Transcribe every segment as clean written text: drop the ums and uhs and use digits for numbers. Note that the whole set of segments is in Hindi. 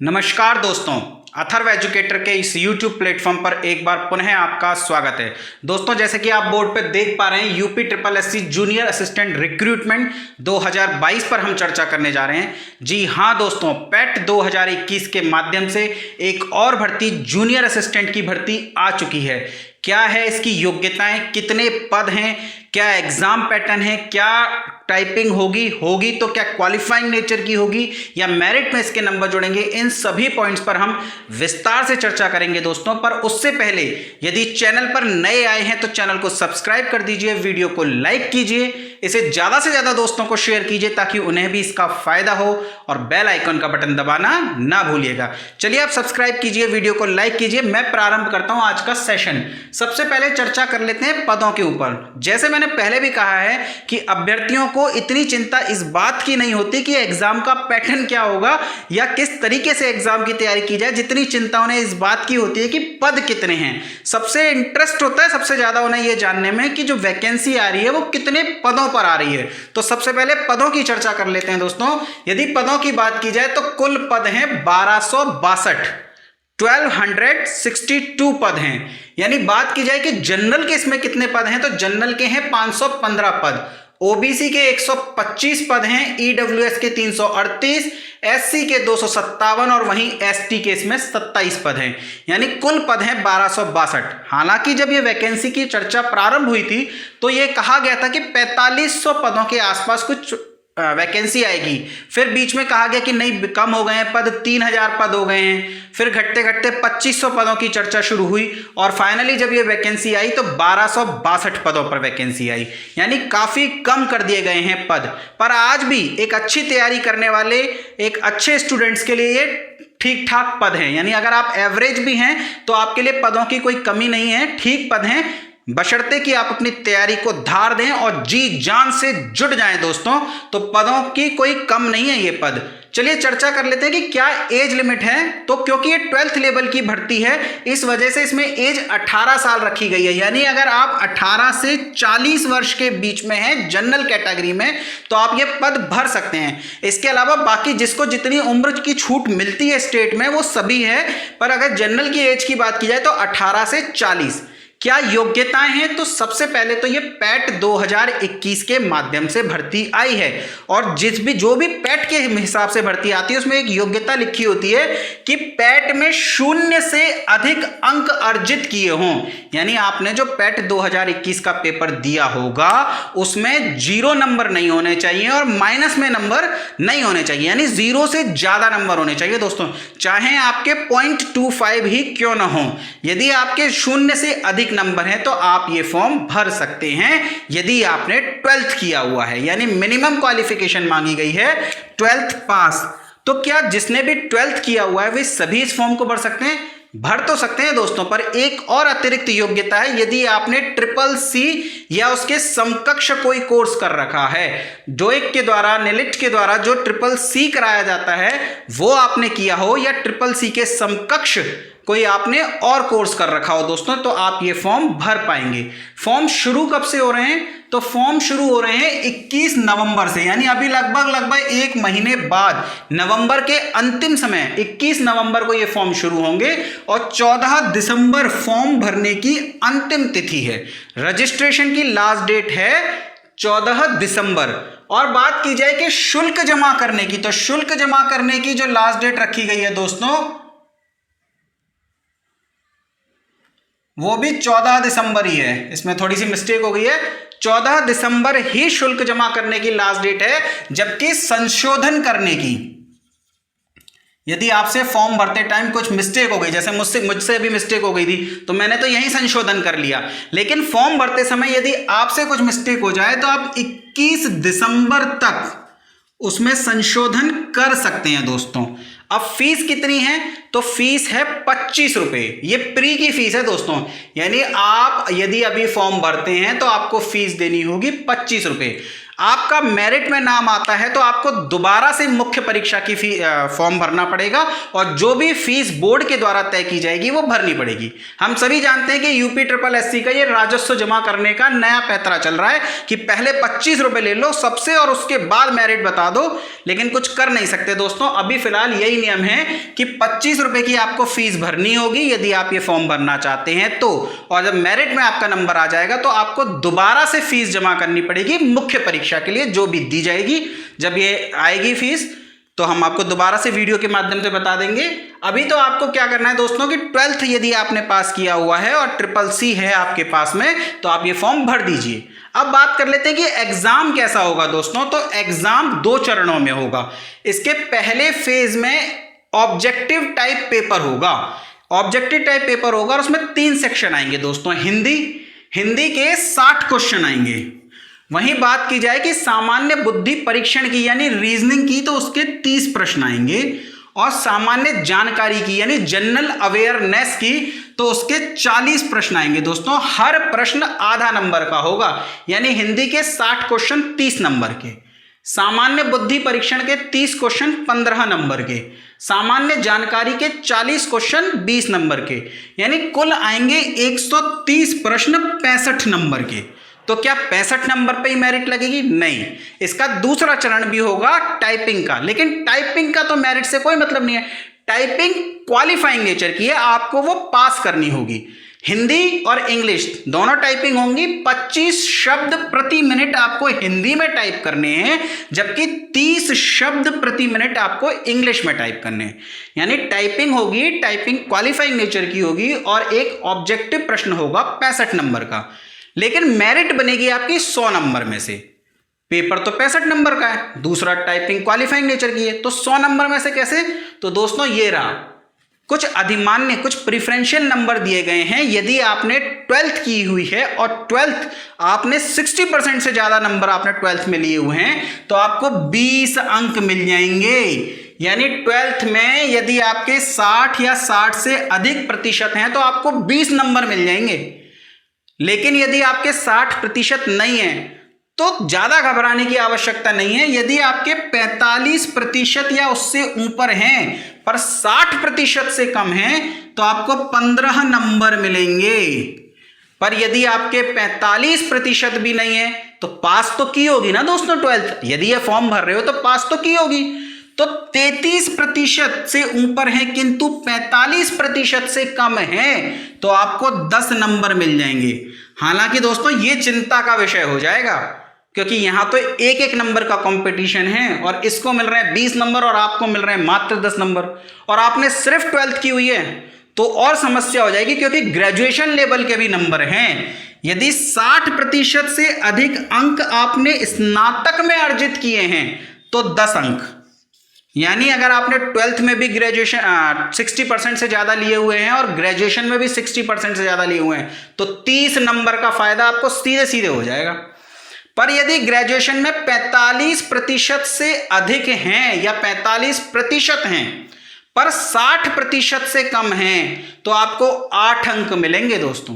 नमस्कार दोस्तों, अथर्व एजुकेटर के इस YouTube प्लेटफॉर्म पर एक बार पुनः आपका स्वागत है। दोस्तों, जैसे कि आप बोर्ड पर देख पा रहे हैं, UP triple SC junior assistant recruitment 2022 पर हम चर्चा करने जा रहे हैं। जी हाँ दोस्तों, पैट 2021 के माध्यम से एक और भर्ती जूनियर असिस्टेंट की भर्ती आ चुकी है। क्या है इसकी योग्यताएं, कितने पद हैं, क्या एग्जाम पैटर्न है, क्या टाइपिंग होगी तो क्या क्वालिफाइंग नेचर की होगी या मेरिट में इसके नंबर जुड़ेंगे, इन सभी पॉइंट्स पर हम विस्तार से चर्चा करेंगे दोस्तों। पर उससे पहले यदि चैनल पर नए आए हैं तो चैनल को सब्सक्राइब कर दीजिए, वीडियो को लाइक कीजिए, इसे ज्यादा से ज्यादा दोस्तों को शेयर कीजिए ताकि उन्हें भी इसका फायदा हो, और बेल आइकन का बटन दबाना ना भूलिएगा। चलिए आप सब्सक्राइब कीजिए, वीडियो को लाइक कीजिए। मैं प्रारंभ करता हूं आज का सेशन। सबसे पहले चर्चा कर लेते हैं पदों के ऊपर। जैसे मैंने पहले भी कहा है कि अभ्यर्थियों को इतनी चिंता इस बात की नहीं होती कि एग्जाम का पैटर्न क्या होगा या किस तरीके से एग्जाम की तैयारी की जाए, जितनी चिंता उन्हें इस बात की होती है कि पद कितने हैं। सबसे इंटरेस्ट होता है सबसे ज्यादा उन्हें यह जानने में कि जो वैकेंसी आ रही है वो कितने पदों पर आ रही है। तो सबसे पहले पदों की चर्चा कर लेते हैं दोस्तों। यदि पदों की बात की जाए तो कुल पद हैं 1262 पद हैं। यानी बात की जाए कि जनरल के इसमें कितने पद हैं, तो जनरल के हैं 515 पद, ओबीसी के 125 पद हैं, ईडब्ल्यूएस के 338, एससी के 257 और वहीं एसटी के इसमें 27 पद हैं। यानी कुल पद हैं 1262। हालांकि जब ये वैकेंसी की चर्चा प्रारंभ हुई थी तो ये कहा गया था कि 4500 पदों के आसपास कुछ वैकेंसी आएगी। फिर बीच में कहा गया कि नहीं, कम हो गए हैं पद, 3000 पद हो गए हैं। फिर घटते घटते 2500 पदों की चर्चा शुरू हुई और फाइनली जब ये वैकेंसी आई तो 1262 पदों पर वैकेंसी आई। यानी काफी कम कर दिए गए हैं पद। पर आज भी एक अच्छी तैयारी करने वाले, एक अच्छे स्टूडेंट्स के लिए ये ठीक ठाक पद हैं। यानी अगर आप एवरेज भी हैं तो आपके लिए पदों की कोई कमी नहीं है, ठीक पद हैं, बशर्ते कि आप अपनी तैयारी को धार दें और जी जान से जुट जाएं दोस्तों। तो पदों की कोई कम नहीं है ये पद। चलिए चर्चा कर लेते हैं कि क्या एज लिमिट है। तो क्योंकि ये 12th लेवल की भर्ती है, इस वजह से इसमें एज 18 साल रखी गई है। यानी अगर आप 18 से 40 वर्ष के बीच में हैं जनरल कैटेगरी में तो आप ये पद भर सकते हैं। इसके अलावा बाकी जिसको जितनी उम्र की छूट मिलती है स्टेट में वो सभी है, पर अगर जनरल की एज की बात की जाए तो 18 से 40। क्या योग्यताएं हैं, तो सबसे पहले तो ये पैट 2021 के माध्यम से भर्ती आई है और जो भी पैट के हिसाब से भर्ती आती है उसमें एक योग्यता लिखी होती है कि पैट में 0 से अधिक अंक अर्जित किए हों। यानी आपने जो पैट 2021 का पेपर दिया होगा उसमें 0 नंबर नहीं होने चाहिए और माइनस में नंबर नहीं होने चाहिए, यानी 0 से ज्यादा नंबर होने चाहिए दोस्तों, चाहे आपके 0.25 ही क्यों ना हो। यदि आपके 0 से अधिक नंबर है तो आप ये फॉर्म भर सकते हैं यदि आपने 12th किया हुआ है। यानी मिनिमम क्वालिफिकेशन मांगी गई है 12th पास। तो क्या जिसने भी 12th किया हुआ है वे सभी इस फॉर्म को भर सकते हैं? भर तो सकते हैं दोस्तों, पर एक और अतिरिक्त योग्यता है। यदि आपने ट्रिपल-सी या उसके समकक्ष कोई कोर्स कर रखा है, डोइक के द्वारा, नेलिट के द्वारा जो ट्रिपल-सी कराया जाता है वो आपने किया हो, या ट्रिपल-सी के समकक्ष कोई आपने और कोर्स कर रखा हो दोस्तों, तो आप ये फॉर्म भर पाएंगे। फॉर्म शुरू कब से हो रहे हैं? तो फॉर्म शुरू हो रहे हैं 21 नवंबर से, यानी अभी लगभग 1 महीने बाद, नवंबर के अंतिम समय 21 नवंबर को ये फॉर्म शुरू होंगे और 14 दिसंबर फॉर्म भरने की अंतिम तिथि है। रजिस्ट्रेशन की लास्ट डेट है 14 दिसंबर। और बात की जाए कि शुल्क जमा करने की, तो शुल्क जमा करने की जो लास्ट डेट रखी गई है दोस्तों वो भी 14 दिसंबर ही है। इसमें थोड़ी सी मिस्टेक हो गई है, 14 दिसंबर ही शुल्क जमा करने की लास्ट डेट है। जबकि संशोधन करने की, यदि आपसे फॉर्म भरते टाइम कुछ मिस्टेक हो गई, जैसे मुझसे भी मिस्टेक हो गई थी तो मैंने तो यही संशोधन कर लिया, लेकिन फॉर्म भरते समय यदि आपसे कुछ मिस्टेक हो जाए तो आप 21 दिसंबर तक उसमें संशोधन कर सकते हैं दोस्तों। अब फीस कितनी है? तो फीस है 25 रुपए। ये प्री की फीस है दोस्तों, यानी आप यदि अभी फॉर्म भरते हैं तो आपको फीस देनी होगी 25 रुपए। आपका मेरिट में नाम आता है तो आपको दोबारा से मुख्य परीक्षा की फॉर्म भरना पड़ेगा और जो भी फीस बोर्ड के द्वारा तय की जाएगी वो भरनी पड़ेगी। हम सभी जानते हैं कि यूपी ट्रिपल एससी का ये राजस्व जमा करने का नया पैतरा चल रहा है कि पहले 25 रुपए ले लो सबसे और उसके बाद मेरिट बता दो, लेकिन कुछ कर नहीं सकते दोस्तों। अभी फिलहाल यही नियम है कि 25 रुपए की आपको फीस भरनी होगी यदि आप ये फॉर्म भरना चाहते हैं तो, और जब मेरिट में आपका नंबर आ जाएगा तो आपको दोबारा से फीस जमा करनी पड़ेगी मुख्य परीक्षा के लिए जो भी दी जाएगी। जब ये आएगी फीस तो हम आपको दोबारा से वीडियो के माध्यम से बता देंगे। अभी तो आपको क्या करना है दोस्तों कि 12th यदि आपने पास किया हुआ है और ट्रिपल सी है आपके पास में तो आप ये फॉर्म भर दीजिए। अब बात कर लेते हैं कि एग्जाम कैसा होगा दोस्तों। तो एग्जाम 2 चरणों में होगा। इसके पहले फेज में ऑब्जेक्टिव टाइप पेपर होगा। ऑब्जेक्टिव टाइप पेपर होगा और उसमें 3 सेक्शन आएंगे दोस्तों। हिंदी के 60 क्वेश्चन आएंगे। वहीं बात की जाए कि सामान्य बुद्धि परीक्षण की यानी रीजनिंग की तो उसके 30 प्रश्न आएंगे और सामान्य जानकारी की यानी जनरल अवेयरनेस की तो उसके 40 प्रश्न आएंगे दोस्तों। हर प्रश्न आधा नंबर का होगा यानी हिंदी के 60 क्वेश्चन 30 नंबर के, सामान्य बुद्धि परीक्षण के 30 क्वेश्चन 15 नंबर के, सामान्य जानकारी के 40 क्वेश्चन 20 नंबर के, यानी कुल आएंगे 130 प्रश्न 65 नंबर के। तो क्या 65 नंबर पे ही मेरिट लगेगी? नहीं, इसका दूसरा चरण भी होगा टाइपिंग का, लेकिन टाइपिंग का तो मेरिट से कोई मतलब नहीं है। टाइपिंग क्वालिफाइंग नेचर की है, आपको वो पास करनी होगी। हिंदी और इंग्लिश दोनों टाइपिंग होंगी। 25 शब्द प्रति मिनट आपको हिंदी में टाइप करने हैं जबकि 30 शब्द प्रति मिनट आपको इंग्लिश में टाइप करने हैं। यानी टाइपिंग होगी, टाइपिंग क्वालिफाइंग नेचर की होगी और एक ऑब्जेक्टिव प्रश्न होगा 65 नंबर का, लेकिन मेरिट बनेगी आपकी 100 नंबर में से। पेपर तो 65 नंबर का है, दूसरा टाइपिंग क्वालिफाइंग नेचर की है, तो 100 नंबर में से कैसे? तो दोस्तों ये रहा, कुछ अधिमान्य कुछ प्रिफरेंशियल नंबर दिए गए हैं। यदि आपने 12th की हुई है और 12th आपने 60% से ज्यादा नंबर आपने 12th में लिए हुए हैं तो आपको 20 अंक मिल जाएंगे। यानी 12th में यदि आपके 60 या 60 से अधिक प्रतिशत हैं तो आपको 20 नंबर मिल जाएंगे। लेकिन यदि आपके 60% नहीं है तो ज्यादा घबराने की आवश्यकता नहीं है। यदि आपके 45% या उससे ऊपर हैं पर 60% से कम हैं तो आपको 15 नंबर मिलेंगे। पर यदि आपके 45% भी नहीं है तो पास तो की होगी ना दोस्तों 12th। यदि ये फॉर्म भर रहे हो तो पास तो की होगी। तो 33% से ऊपर है किंतु 45% से कम है तो आपको 10 नंबर मिल जाएंगे। हालांकि दोस्तों ये चिंता का विषय हो जाएगा क्योंकि यहां तो एक एक नंबर का कंपटीशन है और इसको मिल रहे हैं 20 नंबर और आपको मिल रहे हैं मात्र 10 नंबर और आपने सिर्फ 12th की हुई है तो और समस्या हो जाएगी क्योंकि ग्रेजुएशन लेवल के भी नंबर हैं। यदि 60% से अधिक अंक आपने स्नातक में अर्जित किए हैं तो 10 अंक, यानी अगर आपने 12th में भी ग्रेजुएशन 60% से ज्यादा लिए हुए हैं और ग्रेजुएशन में भी 60% से ज्यादा लिए हुए हैं तो 30 नंबर का फायदा आपको सीधे सीधे हो जाएगा। पर यदि ग्रेजुएशन में 45% से अधिक हैं या 45% हैं पर 60% से कम हैं तो आपको 8 अंक मिलेंगे दोस्तों।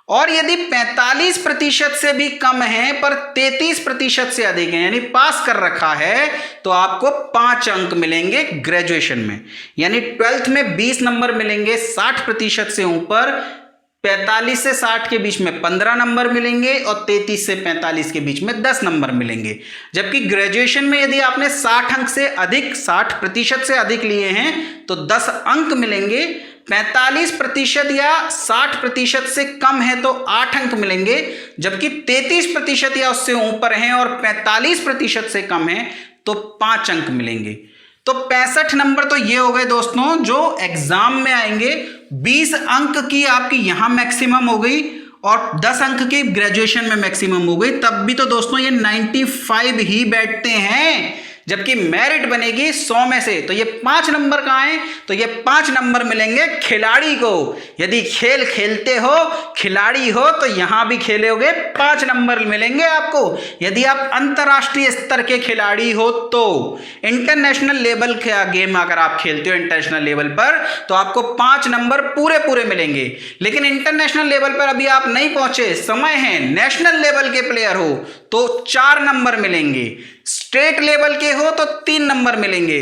और यदि 45% से भी कम है पर 33% से अधिक है यानी पास कर रखा है तो आपको 5 अंक मिलेंगे ग्रेजुएशन में। यानी 12th में 20 नंबर मिलेंगे 60% से ऊपर, 45 से 60 के बीच में 15 नंबर मिलेंगे और 33 से 45 के बीच में 10 नंबर मिलेंगे। जबकि ग्रेजुएशन में यदि आपने 60 अंक से अधिक 60% से अधिक लिए हैं तो 10 अंक मिलेंगे, 45% या 60% से कम है तो 8 अंक मिलेंगे, जबकि 33% या उससे ऊपर हैं और 45% से कम है तो 5 अंक मिलेंगे। तो 65 नंबर तो ये हो गए दोस्तों जो एग्जाम में आएंगे। 20 अंक की आपकी यहां मैक्सिमम हो गई और 10 अंक की ग्रेजुएशन में मैक्सिमम हो गई। तब भी तो दोस्तों ये 95 ही बैठते हैं, जबकि मेरिट बनेगी 100 में से। तो ये 5 नंबर कहाँ हैं? तो ये 5 नंबर मिलेंगे खिलाड़ी को। यदि खेल खेलते हो, खिलाड़ी हो तो यहां भी खेले होगे 5 नंबर मिलेंगे आपको। यदि आप अंतरराष्ट्रीय स्तर के खिलाड़ी हो तो इंटरनेशनल लेवल का गेम अगर आप खेलते हो इंटरनेशनल लेवल पर तो आपको 5 नंबर पूरे मिलेंगे। लेकिन इंटरनेशनल लेवल पर अभी आप नहीं पहुंचे, समय है, नेशनल लेवल के प्लेयर हो तो 4 नंबर मिलेंगे, स्टेट लेवल के हो तो 3 नंबर मिलेंगे।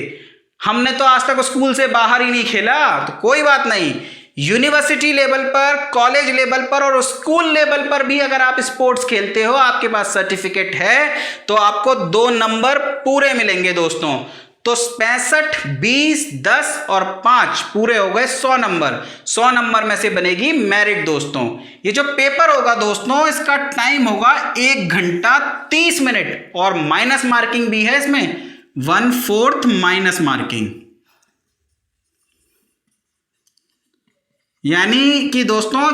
हमने तो आज तक स्कूल से बाहर ही नहीं खेला, तो कोई बात नहीं, यूनिवर्सिटी लेवल पर, कॉलेज लेवल पर और स्कूल लेवल पर भी अगर आप स्पोर्ट्स खेलते हो, आपके पास सर्टिफिकेट है, तो आपको 2 नंबर पूरे मिलेंगे दोस्तों। तो 65, 20, 10 और 5 पूरे हो गए 100 नंबर। 100 नंबर में से बनेगी मेरिट दोस्तों। ये जो पेपर होगा दोस्तों, इसका टाइम होगा 1 घंटा 30 मिनट और माइनस मार्किंग भी है इसमें, 1/4 माइनस मार्किंग। यानी कि दोस्तों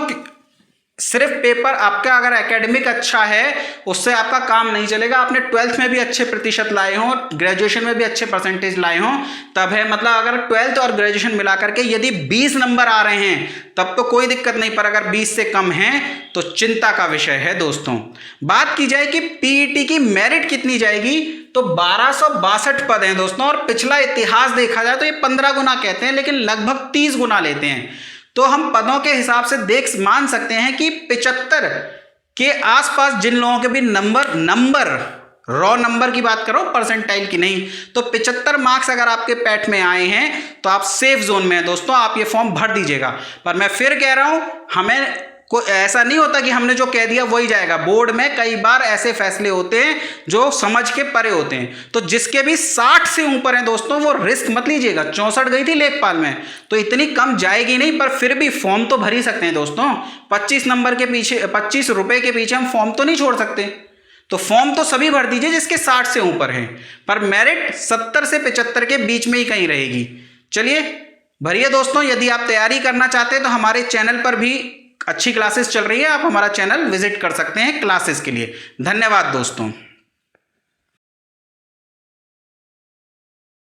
सिर्फ पेपर आपका अगर एकेडमिक अच्छा है उससे आपका काम नहीं चलेगा। आपने 12th में भी अच्छे प्रतिशत लाए हों, ग्रेजुएशन में भी अच्छे परसेंटेज लाए हों, तब है, मतलब अगर 12th और ग्रेजुएशन मिला करके यदि 20 नंबर आ रहे हैं तब तो कोई दिक्कत नहीं, पर अगर 20 से कम हैं तो चिंता का विषय है दोस्तों। बात की जाए कि पीईटी की मेरिट कितनी जाएगी, तो 1262 पद हैं दोस्तों, और पिछला इतिहास देखा जाए तो ये 15 गुना कहते हैं लेकिन लगभग 30 गुना लेते हैं। तो हम पदों के हिसाब से मान सकते हैं कि 75 के आसपास जिन लोगों के भी नंबर रॉ नंबर की बात करो, परसेंटाइल की नहीं, तो 75 मार्क्स अगर आपके पैट में आए हैं तो आप सेफ जोन में हैं दोस्तों, आप ये फॉर्म भर दीजिएगा। पर मैं फिर कह रहा हूं, हमें कोई ऐसा नहीं होता कि हमने जो कह दिया वही जाएगा। बोर्ड में कई बार ऐसे फैसले होते हैं जो समझ के परे होते हैं। तो जिसके भी 60 से ऊपर हैं दोस्तों, वो रिस्क मत लीजिएगा। 64 गई थी लेखपाल में, तो इतनी कम जाएगी नहीं, पर फिर भी फॉर्म तो भर ही सकते हैं दोस्तों। 25 नंबर के पीछे, 25 रुपए के पीछे हम फॉर्म तो नहीं छोड़ सकते। तो फॉर्म तो सभी भर दीजिए जिसके 60 से ऊपर है, पर मेरिट 70 से 75 के बीच में ही कहीं रहेगी। चलिए भरिए दोस्तों। यदि आप तैयारी करना चाहते हैं तो हमारे चैनल पर भी अच्छी क्लासेस चल रही है, आप हमारा चैनल विजिट कर सकते हैं क्लासेस के लिए। धन्यवाद दोस्तों।